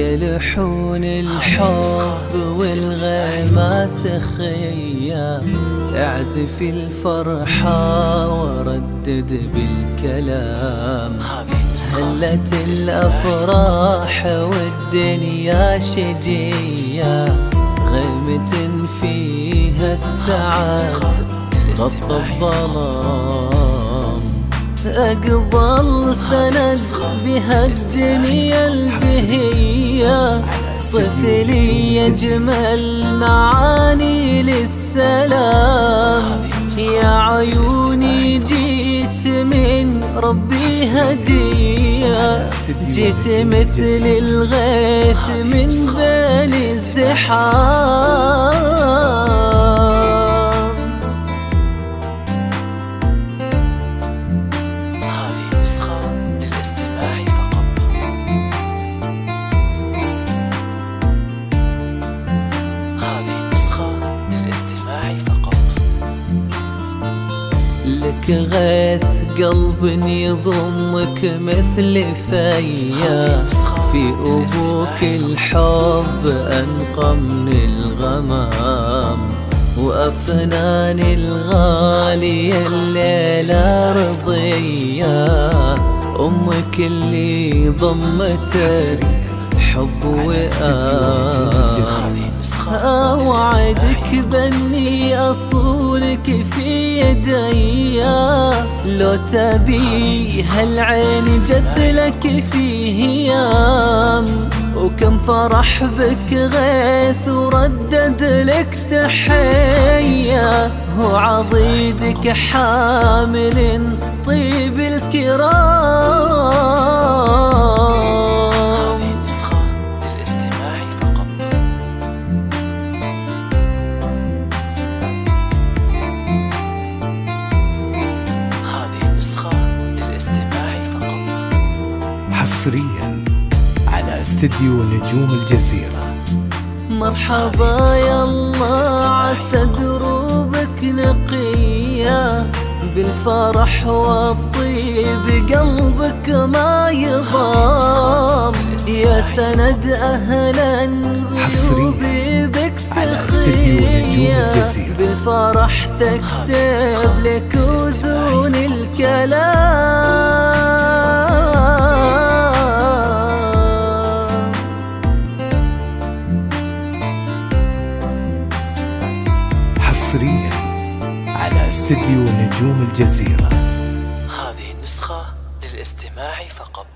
يا لحون الحب والغماس خيا، اعزف الفرحة وردد بالكلام. هلت الأفراح والدنيا شجية، غيمة فيها السعد غطى الظلام. أقبل سند بها الدنيا البهية، طفلي يجمل معاني للسلام. يا عيوني جيت من ربي هدية، جيت مثل الغيث من بين الزحام. هذه نسخة للاستماع فقط. هذه نسخة للاستماع فقط. لك غيث قلب يضمك مثل فيا، في أبوك الحب أنقى من الغمام. وأفنان الغالية الليلة رضية، أمك اللي ضمتك حب وآم. أوعدك بني أصونك في يديا، لو تبي هالعين جت لك في هيام. وكم فرح بك غيث وردد لك تحية، وعضيدك حامل طيب الكرام. هذه نسخة للاستماع فقط. هذه نسخة للاستماع فقط. حصريا على استديو نجوم الجزيرة. مرحبا يالله عسى دروبك نقية، بالفرح والطيب قلبك ما يضام. يا سند أهلا غيوبي بك سخية، بالفرح تكتب لك وزون الكلام. حصريا على استديو نجوم الجزيرة. هذه النسخة للاستماع فقط.